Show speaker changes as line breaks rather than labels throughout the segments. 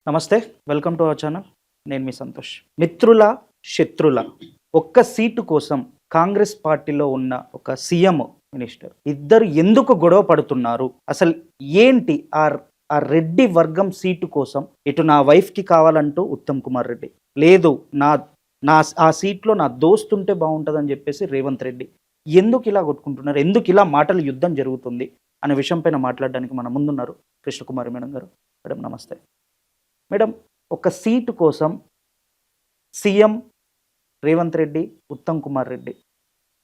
నమస్తే. Welcome to our channel. నేను మీ సంతోష్. మిత్రుల, శత్రుల ఒక్క సీటు కోసం కాంగ్రెస్ పార్టీలో ఉన్న ఒక సీఎం, మినిస్టర్ ఇద్దరు ఎందుకు గొడవ పడుతున్నారు? అసలు ఏంటి ఆ రెడ్డి వర్గం సీటు కోసం ఇటు నా వైఫ్‌కి కావాలంటూ ఉత్తమ్ కుమార్ రెడ్డి, లేదు నా నా ఆ సీట్‌లో నా దోస్తుంటే బావుంటదని చెప్పేసి రేవంత్ రెడ్డి. ఎందుకు ఇలా కొట్టుకుంటున్నారు? ఎందుకు ఇలా మాటల యుద్ధం జరుగుతుంది? అనే విషయం పైన మాట్లాడడానికి మన ముందున్నారు కృష్ణకుమారి మేడం గారు. మేడం నమస్తే. మేడం, ఒక సీటు కోసం సీఎం రేవంత్ రెడ్డి, ఉత్తమ్ కుమార్ రెడ్డి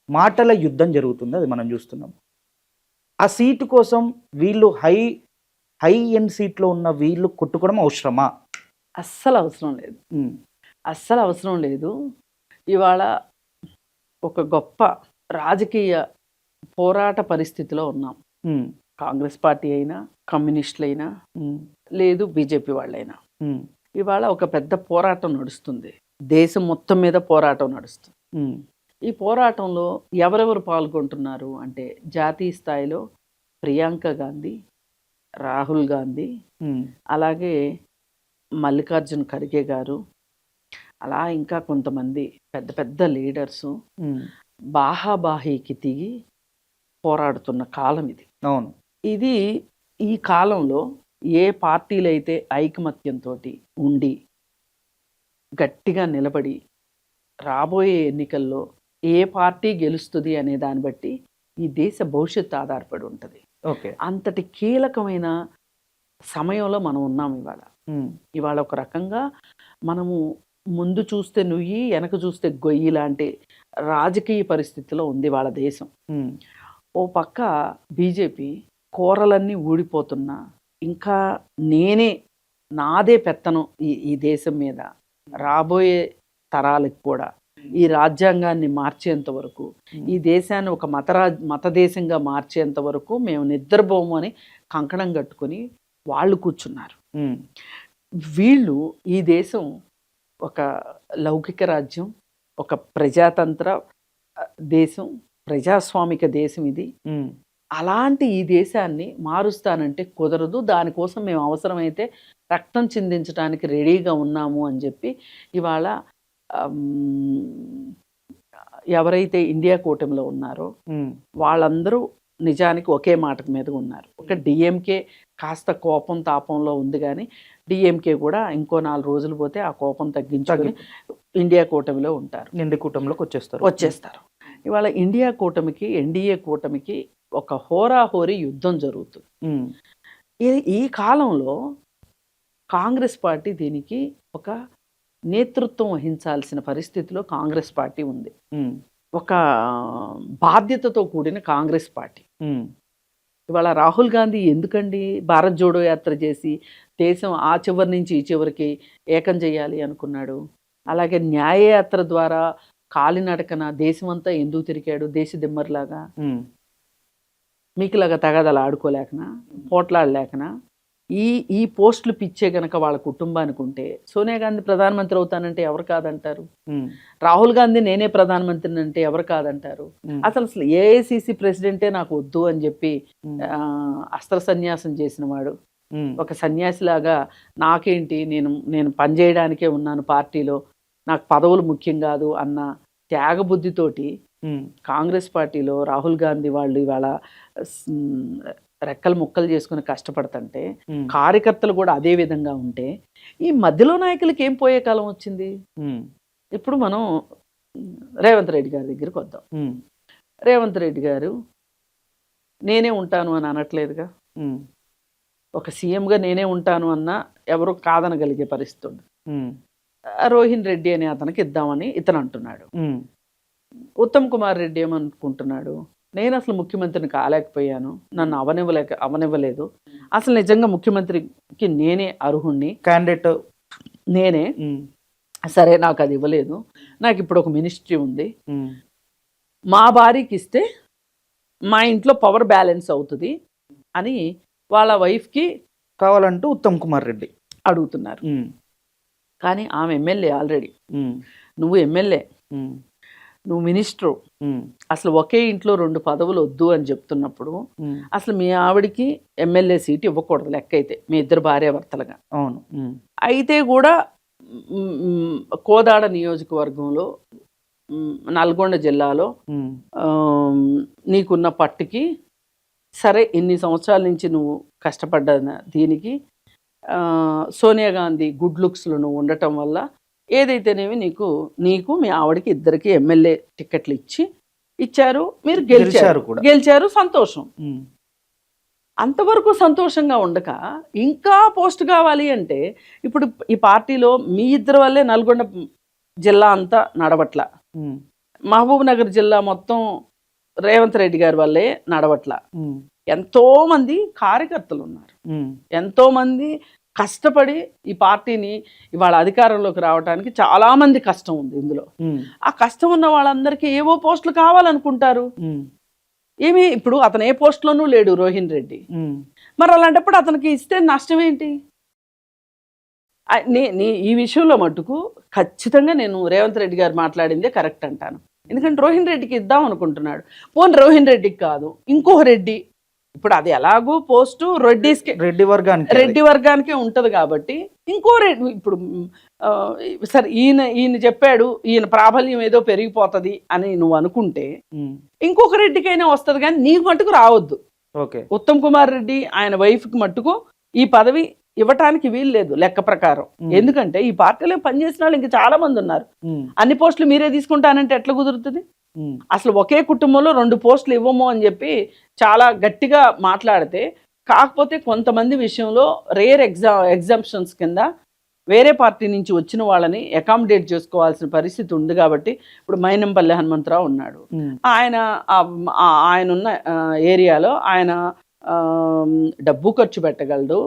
మాటల యుద్ధం జరుగుతుంది. అది మనం చూస్తున్నాం. ఆ సీటు కోసం వీళ్ళు హై ఎండ్ సీట్లో ఉన్న వీళ్ళు కొట్టుకోవడం అవసరమా?
అస్సలు అవసరం లేదు.
ఉమ్,
అస్సలు అవసరం లేదు. ఇవాళ ఒక గొప్ప రాజకీయ పోరాట పరిస్థితిలో ఉన్నాం.
ఉమ్,
కాంగ్రెస్ పార్టీ అయినా, కమ్యూనిస్టులైనా,
ఉమ్,
లేదు బీజేపీ వాళ్ళైనా.
ఉమ్,
ఇవాళ ఒక పెద్ద పోరాటం నడుస్తుంది. దేశం మొత్తం మీద పోరాటం నడుస్తుంది.
ఉమ్,
ఈ పోరాటంలో ఎవరెవరు పాల్గొంటున్నారు అంటే జాతీయ స్థాయిలో ప్రియాంక గాంధీ, రాహుల్ గాంధీ,
ఉమ్,
అలాగే మల్లికార్జున్ ఖర్గే గారు, అలా ఇంకా కొంతమంది పెద్ద పెద్ద లీడర్సు
ఉమ్,
బాహాబాహీకి దిగి పోరాడుతున్న కాలం ఇది.
అవును.
ఇది ఈ కాలంలో ఏ పార్టీలైతే ఐకమత్యంతో ఉండి గట్టిగా నిలబడి రాబోయే ఎన్నికల్లో ఏ పార్టీ గెలుస్తుంది అనే దాన్ని బట్టి ఈ దేశ భవిష్యత్తు ఆధారపడి ఉంటుంది.
ఓకే.
అంతటి కీలకమైన సమయంలో మనం ఉన్నాం ఇవాళ.
ఉమ్,
ఇవాళ ఒక రకంగా మనము ముందు చూస్తే నుయ్యి, వెనక చూస్తే గొయ్యి లాంటి రాజకీయ పరిస్థితిలో ఉంది వాళ్ళ దేశం.
ఉమ్,
ఓ పక్క బీజేపీ కూరలన్నీ ఊడిపోతున్నా, ఇంకా నాదే పెత్తనం ఈ దేశం మీద, రాబోయే తరాలకు కూడా ఈ రాజ్యాంగాన్ని మార్చేంత వరకు, ఈ దేశాన్ని ఒక మత దేశంగా మార్చేంత వరకు మేము నిద్రపోము అని కంకణం కట్టుకొని వాళ్ళు కూర్చున్నారు.
ఉమ్,
వీళ్ళు ఈ దేశం ఒక లౌకిక రాజ్యం, ఒక ప్రజాతంత్ర దేశం, ప్రజాస్వామిక దేశం ఇది.
ఉమ్,
అలాంటి ఈ దేశాన్ని మారుస్తానంటే కుదరదు. దానికోసం మేము అవసరమైతే రక్తం చిందించడానికి రెడీగా ఉన్నాము అని చెప్పి ఇవాళ ఎవరైతే ఇండియా కూటమిలో ఉన్నారో
ఉమ్,
వాళ్ళందరూ నిజానికి ఒకే మాట మీద ఉన్నారు. ఒక డిఎంకే కాస్త కోపం తాపంలో ఉంది, కానీ డిఎంకే కూడా ఇంకో 4 రోజులు పోతే ఆ కోపం తగ్గించుకొని ఇండియా కూటమిలో ఉంటారు,
నిండి కూటమిలోకి
వచ్చేస్తారు. ఇవాళ ఇండియా కూటమికి, ఎన్డీఏ కూటమికి ఒక హోరాహోరీ యుద్ధం జరుగుతుంది.
ఉమ్,
ఈ కాలంలో కాంగ్రెస్ పార్టీ దీనికి ఒక నేతృత్వం వహించాల్సిన పరిస్థితిలో కాంగ్రెస్ పార్టీ ఉంది.
ఉమ్,
ఒక బాధ్యతతో కూడిన కాంగ్రెస్ పార్టీ.
ఉమ్,
ఇవాళ రాహుల్ గాంధీ ఎందుకండి భారత్ జోడో యాత్ర చేసి దేశం ఆ చివరి నుంచి ఈ చివరికి ఏకం చేయాలి అనుకున్నాడు? అలాగే న్యాయయాత్ర ద్వారా కాలినడకన దేశమంతా ఎందుకు తిరిగాడు దేశ దిమ్మర్లాగా?
ఉమ్,
మీకులాగా తగాదాలు ఆడుకోలేకనా, పోట్లాడలేకనా? ఈ పోస్టులు పిచ్చే గనక వాళ్ళ కుటుంబానికి ఉంటే సోనియా గాంధీ ప్రధానమంత్రి అవుతానంటే ఎవరు కాదంటారు?
ఉమ్,
రాహుల్ గాంధీ నేనే ప్రధానమంత్రిని అంటే ఎవరు కాదంటారు?
ఉమ్,
అసలు ఏఐసిసి ప్రెసిడెంటే నాకు వద్దు అని చెప్పి
ఉమ్,
అస్త్ర సన్యాసం చేసిన వాడు,
ఉమ్,
ఒక సన్యాసిలాగా నాకేంటి, నేను పనిచేయడానికే ఉన్నాను పార్టీలో, నాకు పదవులు ముఖ్యం కాదు అన్న త్యాగబుద్ధితోటి
ఉమ్,
కాంగ్రెస్ పార్టీలో రాహుల్ గాంధీ వాళ్ళు ఇవాళ రెక్కలు ముక్కలు చేసుకుని కష్టపడుతుంటే,
ఉమ్,
కార్యకర్తలు కూడా అదే విధంగా ఉంటే ఈ మధ్యలో నాయకులకి ఏం పోయే కాలం వచ్చింది?
ఉమ్,
ఇప్పుడు మనం రేవంత్ రెడ్డి గారి దగ్గరికి వద్దాం.
ఉమ్,
రేవంత్ రెడ్డి గారు నేనే ఉంటాను అని అనట్లేదుగా.
ఉమ్,
ఒక సీఎంగా నేనే ఉంటాను అన్న ఎవరు కాదనగలిగే పరిస్థితి ఉంది.
ఉమ్,
రోహిన్ రెడ్డి అనే అతనికి ఇద్దామని ఇతను అంటున్నాడు.
ఉమ్,
ఉత్తమ్ కుమార్ రెడ్డి ఏమనుకుంటున్నాడు, నేను అసలు ముఖ్యమంత్రిని కాలేకపోయాను, నన్ను అవనివ్వలేదు, అసలు నిజంగా ముఖ్యమంత్రికి నేనే అర్హుణ్ణి,
క్యాండిడేట్
నేనే, సరే నాకు అది ఇవ్వలేదు, నాకు ఇప్పుడు ఒక మినిస్ట్రీ ఉంది, మా భార్యకి ఇస్తే మా ఇంట్లో పవర్ బ్యాలెన్స్ అవుతుంది అని వాళ్ళ వైఫ్కి
కావాలంటూ ఉత్తమ్ కుమార్ రెడ్డి
అడుగుతున్నారు. కానీ ఆమె ఎమ్మెల్యే ఆల్రెడీ,
ఉమ్,
నువ్వు ఎమ్మెల్యే,
ఉమ్,
నువ్వు మినిస్టరు, అసలు ఒకే ఇంట్లో 2 పదవులు వద్దు అని చెప్తున్నప్పుడు అసలు మీ ఆవిడికి ఎమ్మెల్యే సీట్ ఇవ్వకూడదు లెక్క అయితే, మీ ఇద్దరు భార్యాభర్తలుగా.
అవును.
అయితే కూడా కోదాడ నియోజకవర్గంలో నల్గొండ జిల్లాలో నీకున్న పట్టుకి సరే ఇన్ని సంవత్సరాల నుంచి నువ్వు కష్టపడ్డ దీనికి సోనియా గాంధీ గుడ్ లుక్స్లో నువ్వు ఉండటం వల్ల ఏదైతేనేమి నీకు మీ ఆవిడకి ఇద్దరికి ఎమ్మెల్యే టికెట్లు ఇచ్చారు, మీరు గెలిచారు, సంతోషం. అంతవరకు సంతోషంగా ఉండక ఇంకా పోస్ట్ కావాలి అంటే ఇప్పుడు ఈ పార్టీలో మీ ఇద్దరు వల్లే నల్గొండ జిల్లా అంతా నడవట్ల, మహబూబ్ నగర్ జిల్లా మొత్తం రేవంత్ రెడ్డి గారి వల్లే నడవట్ల. ఎంతో మంది కార్యకర్తలు ఉన్నారు, ఎంతో మంది కష్టపడి ఈ పార్టీని ఇవాళ అధికారంలోకి రావడానికి చాలా మంది కష్టం ఉంది ఇందులో. ఆ కష్టం ఉన్న వాళ్ళందరికీ ఏవో పోస్టులు కావాలనుకుంటారు. ఏమి ఇప్పుడు అతను ఏ పోస్టులోనూ లేడు రోహిన్ రెడ్డి, మరి అలాంటప్పుడు అతనికి ఇస్తే నష్టం ఏంటి? ఈ విషయంలో మటుకు ఖచ్చితంగా నేను రేవంత్ రెడ్డి గారు మాట్లాడిందే కరెక్ట్ అంటాను. ఎందుకంటే రోహిన్ రెడ్డికి ఇద్దాం అనుకుంటున్నాడు. పోనీ రోహిన్ రెడ్డికి కాదు, ఇంకో రెడ్డి, ఇప్పుడు అది ఎలాగూ పోస్టు రెడ్డి వర్గానికే ఉంటది కాబట్టి ఇంకో రెడ్డి, ఇప్పుడు సరే ఈయన చెప్పాడు, ఈయన ప్రాబల్యం ఏదో పెరిగిపోతుంది అని నువ్వు అనుకుంటే ఇంకొక రెడ్డికైనా వస్తుంది, కానీ నీకు మట్టుకు రావద్దు. ఉత్తమ్ కుమార్ రెడ్డి ఆయన వైఫ్కి మట్టుకు ఈ పదవి ఇవ్వటానికి వీలు లేదు లెక్క ప్రకారం. ఎందుకంటే ఈ పార్టీలో పనిచేసిన వాళ్ళు ఇంకా చాలా మంది ఉన్నారు. అన్ని పోస్టులు మీరే తీసుకుంటానంటే ఎట్లా కుదురుతుంది? అసలు ఒకే కుటుంబంలో 2 పోస్టులు ఇవ్వము అని చెప్పి చాలా గట్టిగా మాట్లాడితే, కాకపోతే కొంతమంది విషయంలో రేర్ ఎగ్జామ్షన్స్ కింద వేరే పార్టీ నుంచి వచ్చిన వాళ్ళని అకామిడేట్ చేసుకోవాల్సిన పరిస్థితి ఉంది. కాబట్టి ఇప్పుడు మైనంపల్లి హనుమంతరావు ఉన్నాడు, ఆయన ఉన్న ఏరియాలో ఆయన డబ్బు ఖర్చు పెట్టగలడు,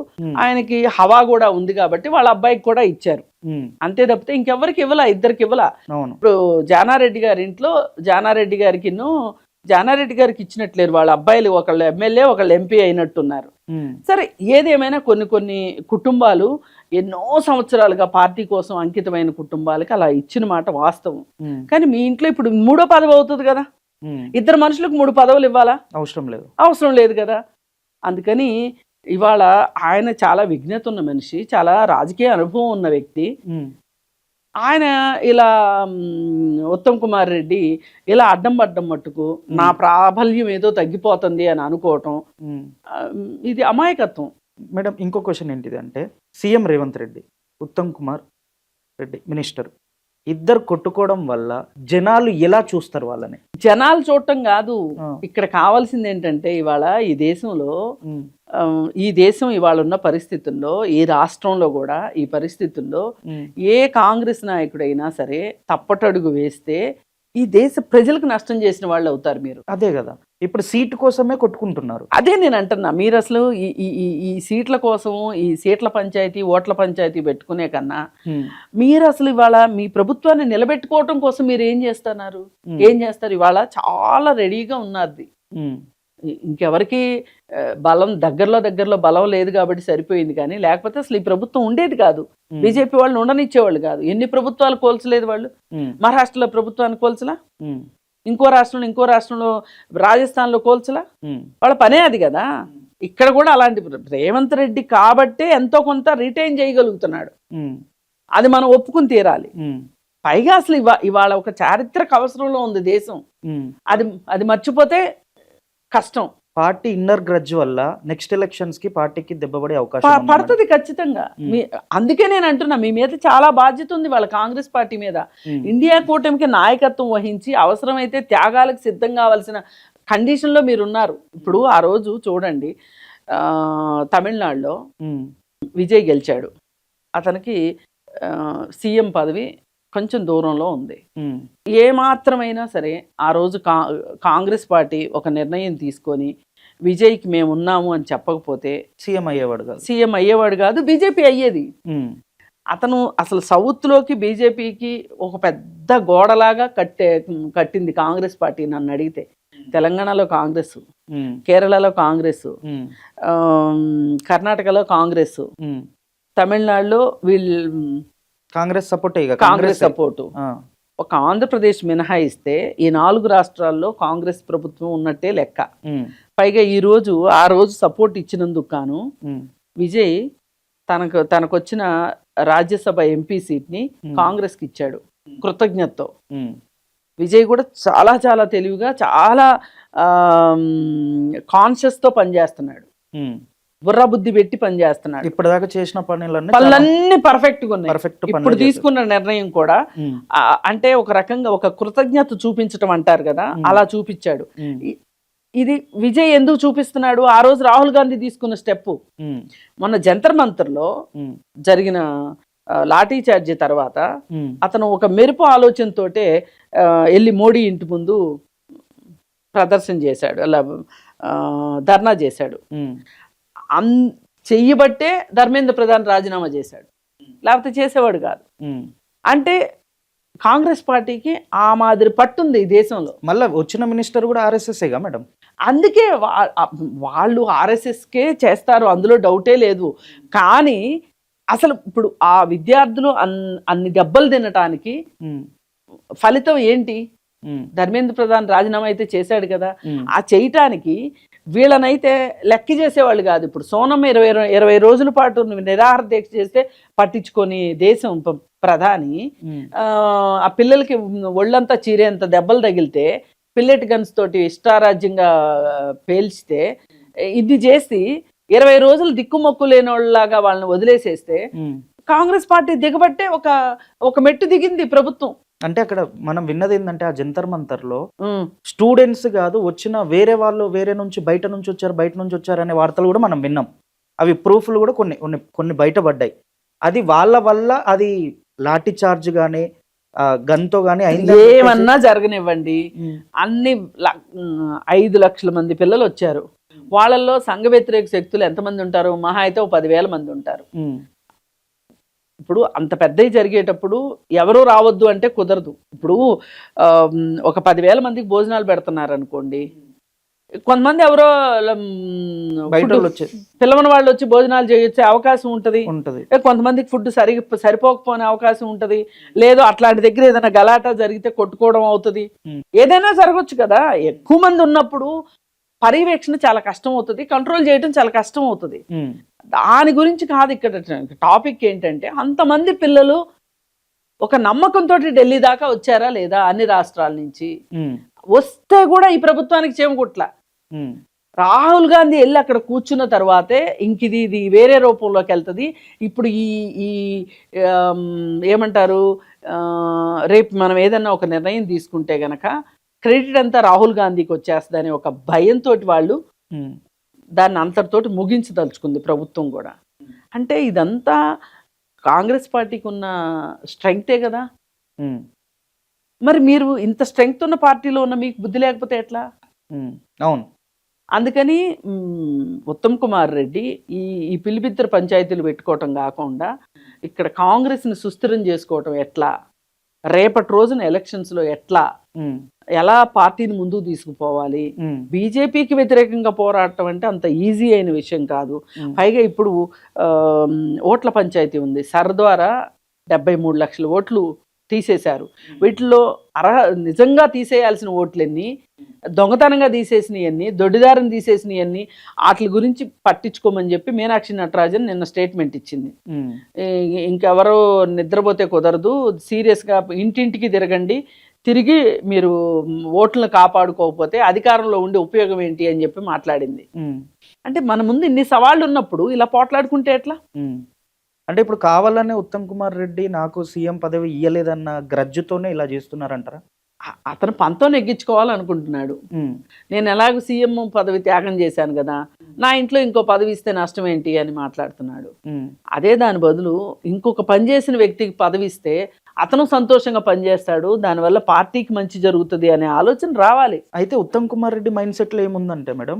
ఆయనకి హవా కూడా ఉంది కాబట్టి వాళ్ళ అబ్బాయికి కూడా ఇచ్చారు. అంతే తప్పితే ఇంకెవరికి ఇవ్వలా, ఇద్దరికి ఇవ్వలా. ఇప్పుడు జానారెడ్డి గారి ఇంట్లో జానారెడ్డి గారికి ఇచ్చినట్లేరు, వాళ్ళ అబ్బాయిలు ఒకళ్ళు ఎమ్మెల్యే ఒకళ్ళు ఎంపీ అయినట్టున్నారు. సరే ఏదేమైనా కొన్ని కుటుంబాలు ఎన్నో సంవత్సరాలుగా పార్టీ కోసం అంకితమైన కుటుంబాలకి అలా ఇచ్చిన మాట వాస్తవం. కానీ మీ ఇంట్లో ఇప్పుడు 3వ పదవి అవుతుంది కదా, ఇద్దరు మనుషులకు 3 పదవులు ఇవ్వాలా? అవసరం లేదు కదా. అందుకని ఇవాళ ఆయన చాలా విజ్ఞత ఉన్న మనిషి, చాలా రాజకీయ అనుభవం ఉన్న వ్యక్తి. ఆయన ఇలా ఉత్తమ్ కుమార్ రెడ్డి ఇలా అడ్డం మట్టుకు నా ప్రాబల్యం ఏదో తగ్గిపోతుంది అని అనుకోవటం ఇది అమాయకత్వం.
మేడం, ఇంకో క్వశ్చన్ ఏంటిది అంటే, సీఎం రేవంత్ రెడ్డి, ఉత్తమ్ కుమార్ రెడ్డి మినిస్టర్, ఇద్దరు కొట్టుకోవడం వల్ల జనాలు ఎలా చూస్తారు వాళ్ళని?
జనాలు చూడటం కాదు, ఇక్కడ కావాల్సింది ఏంటంటే ఇవాళ ఈ దేశం ఇవాళ ఉన్న పరిస్థితుల్లో, ఈ రాష్ట్రంలో కూడా ఈ పరిస్థితుల్లో ఏ కాంగ్రెస్ నాయకుడైనా సరే తప్పటడుగు వేస్తే ఈ దేశ ప్రజలకు నష్టం చేసిన వాళ్ళు అవుతారు మీరు.
అదే కదా, ఇప్పుడు సీటు కోసమే కొట్టుకుంటున్నారు.
అదే నేను అంటున్నా, మీరు అసలు ఈ సీట్ల కోసం, ఈ సీట్ల పంచాయతీ, ఓట్ల పంచాయతీ పెట్టుకునే కన్నా మీరు అసలు ఇవాళ మీ ప్రభుత్వాన్ని నిలబెట్టుకోవటం కోసం మీరు ఏం చేస్తారు? ఇవాళ చాలా రెడీగా ఉన్నది. ఇంకెవరికి బలం దగ్గరలో బలం లేదు కాబట్టి సరిపోయింది, కానీ లేకపోతే అసలు ఈ ప్రభుత్వం ఉండేది కాదు. బీజేపీ వాళ్ళు ఉండనిచ్చేవాళ్ళు కాదు. ఎన్ని ప్రభుత్వాలు కోల్చలేదు వాళ్ళు. మహారాష్ట్రలో ప్రభుత్వాన్ని కోల్చలా, ఇంకో రాష్ట్రంలో రాజస్థాన్లో కోల్చలా, వాళ్ళ పనే అది కదా. ఇక్కడ కూడా అలాంటి రేవంత్ రెడ్డి కాబట్టే ఎంతో కొంత రిటైన్ చేయగలుగుతున్నాడు, అది మనం ఒప్పుకుని తీరాలి. పైగా అసలు ఇవాళ ఒక చారిత్రక అవసరంలో ఉంది దేశం, అది మర్చిపోతే కష్టం.
పార్టీ ఇన్నర్ గ్రడ్జ్ వల్ల నెక్స్ట్ ఎలక్షన్స్ కి పార్టీకి దెబ్బపడే అవకాశం
పడుతుంది ఖచ్చితంగా. అందుకే నేను అంటున్నా, మీ మీద చాలా బాధ్యత ఉంది వాళ్ళ కాంగ్రెస్ పార్టీ మీద. ఇండియా కూటమికి నాయకత్వం వహించి అవసరమైతే త్యాగాలకు సిద్ధం కావాల్సిన కండిషన్లో మీరు ఉన్నారు. ఇప్పుడు ఆ రోజు చూడండి, తమిళనాడులో విజయ్ గెలిచాడు, అతనికి సీఎం పదవి కొంచెం దూరంలో ఉంది. ఏ మాత్రమైనా సరే ఆ రోజు కాంగ్రెస్ పార్టీ ఒక నిర్ణయం తీసుకొని విజయ్కి మేము ఉన్నాము అని చెప్పకపోతే సీఎం అయ్యేవాడు కాదు, బీజేపీ అయ్యేది. అతను అసలు సౌత్లోకి బీజేపీకి ఒక పెద్ద గోడలాగా కట్టింది కాంగ్రెస్ పార్టీ. నన్ను అడిగితే తెలంగాణలో కాంగ్రెస్, కేరళలో కాంగ్రెస్, కర్ణాటకలో కాంగ్రెస్, తమిళనాడులో కాంగ్రెస్ సపోర్టు, ఒక ఆంధ్రప్రదేశ్ మినహాయిస్తే ఈ 4 రాష్ట్రాల్లో కాంగ్రెస్ ప్రభుత్వం ఉన్నట్టే లెక్క. పైగా ఆ రోజు సపోర్ట్ ఇచ్చినందుకు గాను విజయ్ తనకొచ్చిన రాజ్యసభ ఎంపీ సీట్ని కాంగ్రెస్కి ఇచ్చాడు కృతజ్ఞతతో. విజయ్ కూడా చాలా చాలా తెలివిగా, చాలా కాన్షియస్తో పనిచేస్తున్నాడు, బుర్ర బుద్ధి పెట్టి పనిచేస్తున్నాడు.
ఇప్పటిదాకా చేసిన
పనులన్నీ పర్ఫెక్ట్గా ఉన్నాయి. ఇప్పుడు తీసుకున్న నిర్ణయం కూడా అంటే ఒక రకంగా ఒక కృతజ్ఞత చూపించటం అంటారు కదా, అలా చూపించాడు. ఇది విజయ్ ఎందుకు చూపిస్తున్నాడు? ఆ రోజు రాహుల్ గాంధీ తీసుకున్న స్టెప్, మొన్న జంతర్ మంతర్లో జరిగిన లాఠీ చార్జీ తర్వాత అతను ఒక మెరుపు ఆలోచనతోటే వెళ్ళి మోడీ ఇంటి ముందు ప్రదర్శన చేశాడు, అలా ధర్నా చేశాడు. చెయ్యబట్టే ధర్మేంద్ర ప్రధాన్ రాజీనామా చేశాడు, లేకపోతే చేసేవాడు కాదు. అంటే కాంగ్రెస్ పార్టీకి ఆ మాదిరి పట్టుంది ఈ దేశంలో.
మళ్ళీ వచ్చిన మినిస్టర్ కూడా ఆర్ఎస్ఎస్గా మేడం.
అందుకే వాళ్ళు ఆర్ఎస్ఎస్కే చేస్తారు, అందులో డౌటే లేదు. కానీ అసలు ఇప్పుడు ఆ విద్యార్థులు అన్ని దెబ్బలు తినటానికి ఫలితం ఏంటి? ధర్మేంద్ర ప్రధాన్ రాజీనామా అయితే చేశాడు కదా, ఆ చేయటానికి వీళ్ళనైతే లెక్క చేసేవాళ్ళు కాదు. ఇప్పుడు సోనం 20 రోజుల పాటు నిరాహార దీక్ష చేస్తే పట్టించుకొని దేశం ప్రధాని ఆ పిల్లలకి ఒళ్ళంతా చీరేంత దెబ్బలు తగిలితే పిల్లెట్ గన్స్ తోటి ఇష్టారాజ్యంగా పేల్చితే ఇది చేసి 20 రోజులు దిక్కుమొక్కు లేని వాళ్ళలాగా వాళ్ళని వదిలేసేస్తే కాంగ్రెస్ పార్టీ దిగబట్టే ఒక మెట్టు దిగింది ప్రభుత్వం.
అంటే అక్కడ మనం విన్నది ఏంటంటే ఆ జంతర్ మంతర్లో స్టూడెంట్స్ కాదు, వచ్చిన వేరే వాళ్ళు బయట నుంచి వచ్చారు అనే వార్తలు కూడా మనం విన్నాం. అవి ప్రూఫ్లు కూడా కొన్ని బయటపడ్డాయి. అది వాళ్ళ వల్ల అది లాఠీ చార్జ్ గానీ గన్తో గానీ
ఏమన్నా జరగనివ్వండి. అన్ని 5 లక్షల మంది పిల్లలు వచ్చారు. వాళ్ళల్లో సంఘ వ్యతిరేక శక్తులు ఎంతమంది ఉంటారు? మహా అయితే 10,000 మంది ఉంటారు. ఇప్పుడు అంత పెద్దవి జరిగేటప్పుడు ఎవరూ రావద్దు అంటే కుదరదు. ఇప్పుడు ఒక 10,000 మందికి భోజనాలు పెడుతున్నారు అనుకోండి, కొంతమంది ఎవరో పిల్లవని వాళ్ళు వచ్చి భోజనాలు చేయొచ్చే అవకాశం ఉంటది. కొంతమందికి ఫుడ్ సరిపోకపోనే అవకాశం ఉంటది. లేదు అట్లాంటి దగ్గర ఏదైనా గలాటా జరిగితే కొట్టుకోవడం అవుతుంది, ఏదైనా జరగచ్చు కదా. ఎక్కువ మంది ఉన్నప్పుడు పర్యవేక్షణ చాలా కష్టం అవుతుంది, కంట్రోల్ చేయడం చాలా కష్టం అవుతుంది. దాని గురించి కాదు ఇక్కడ టాపిక్. ఏంటంటే అంతమంది పిల్లలు ఒక నమ్మకంతో ఢిల్లీ దాకా వచ్చారా లేదా అన్ని రాష్ట్రాల నుంచి? వస్తే కూడా ఈ ప్రభుత్వానికి చేమకుట్ల. రాహుల్ గాంధీ వెళ్ళి అక్కడ కూర్చున్న తర్వాతే ఇది వేరే రూపంలోకి వెళ్తుంది. ఇప్పుడు ఈ ఏమంటారు, రేపు మనం ఏదన్నా ఒక నిర్ణయం తీసుకుంటే గనక క్రెడిట్ అంతా రాహుల్ గాంధీకి వచ్చేస్తుందని ఒక భయంతో వాళ్ళు దాన్ని అంతటితోటి ముగించదలుచుకుంది ప్రభుత్వం కూడా. అంటే ఇదంతా కాంగ్రెస్ పార్టీకి ఉన్న స్ట్రెంగ్తే కదా. మరి మీరు ఇంత స్ట్రెంగ్త్ ఉన్న పార్టీలో ఉన్న మీకు బుద్ధి లేకపోతే ఎట్లా?
అవును.
అందుకని ఉత్తమ్ కుమార్ రెడ్డి ఈ పిలిపిద్దరు పంచాయతీలు పెట్టుకోవటం కాకుండా ఇక్కడ కాంగ్రెస్ని సుస్థిరం చేసుకోవటం ఎట్లా, రేపటి రోజున ఎలక్షన్స్లో ఎలా పార్టీని ముందుకు తీసుకుపోవాలి. బీజేపీకి వ్యతిరేకంగా పోరాటం అంటే అంత ఈజీ అయిన విషయం కాదు. పైగా ఇప్పుడు ఓట్ల పంచాయతీ ఉంది. సర్ద్వారా 73 లక్షల ఓట్లు తీసేశారు. వీటిలో నిజంగా తీసేయాల్సిన ఓట్లన్నీ, దొంగతనంగా తీసేసినవన్నీ, దొడ్డిదారిని తీసేసినవన్నీ, వాటి గురించి పట్టించుకోమని చెప్పి మీనాక్షి నటరాజన్ నిన్న స్టేట్మెంట్ ఇచ్చింది. ఇంకెవరో నిద్రపోతే కుదరదు, సీరియస్గా ఇంటింటికి తిరిగి మీరు ఓట్లను కాపాడుకోకపోతే అధికారంలో ఉండే ఉపయోగం ఏంటి అని చెప్పి మాట్లాడింది. అంటే మన ముందు ఇన్ని సవాళ్ళు ఉన్నప్పుడు ఇలా పోట్లాడుకుంటే ఎట్లా?
అంటే ఇప్పుడు కావాలనే ఉత్తమ్ కుమార్ రెడ్డి నాకు సీఎం పదవి ఇయ్యలేదన్న గ్రజ్జుతోనే ఇలా చేస్తున్నారంటారా?
అతను పంతో నెగ్గించుకోవాలనుకుంటున్నాడు. నేను ఎలాగో సీఎం పదవి త్యాగం చేశాను కదా, నా ఇంట్లో ఇంకో పదవి ఇస్తే నష్టం ఏంటి అని మాట్లాడుతున్నాడు. అదే దాని బదులు ఇంకొక పనిచేసిన వ్యక్తికి పదవి ఇస్తే అతను సంతోషంగా పనిచేస్తాడు, దానివల్ల పార్టీకి మంచి జరుగుతుంది అనే ఆలోచన రావాలి.
అయితే ఉత్తమ్ కుమార్ రెడ్డి మైండ్ సెట్లో ఏముందంటే మేడం,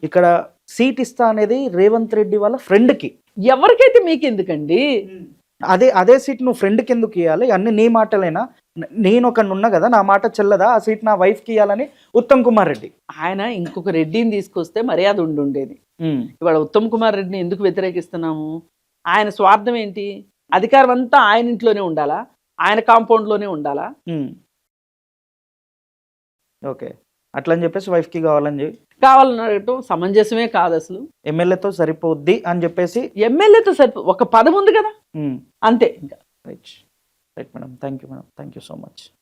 ఇక్కడ సీట్ ఇస్తా అనేది రేవంత్ రెడ్డి వాళ్ళ ఫ్రెండ్కి.
ఎవరికైతే మీకు ఎందుకండి?
అదే సీట్ నువ్వు ఫ్రెండ్కి ఎందుకు ఇవ్వాలి? అన్ని నీ మాటలేనా? నేను ఒకనున్నా కదా, నా మాట చెల్లదా? ఆ సీట్ నా వైఫ్కి ఇవ్వాలని ఉత్తమ్ కుమార్ రెడ్డి.
ఆయన ఇంకొక రెడ్డిని తీసుకొస్తే మర్యాద ఉండేది. ఇవాళ ఉత్తమ్ కుమార్ రెడ్డిని ఎందుకు వ్యతిరేకిస్తున్నాము? ఆయన స్వార్థం ఏంటి? అధికారం అంతా ఆయన ఇంట్లోనే ఉండాలా, ఆయన కాంపౌండ్లోనే ఉండాలా?
ఓకే, అట్లా అని చెప్పేసి వైఫ్కి కావాలని చెప్పి
కావాలని అడగటం సమంజసమే కాదు అసలు.
ఎమ్మెల్యేతో సరిపోద్ది అని చెప్పేసి.
ఎమ్మెల్యేతో ఒక పదం ఉంది కదా,
ఉమ్,
అంతే ఇంకా.
Right right madam, thank you madam, thank you so much.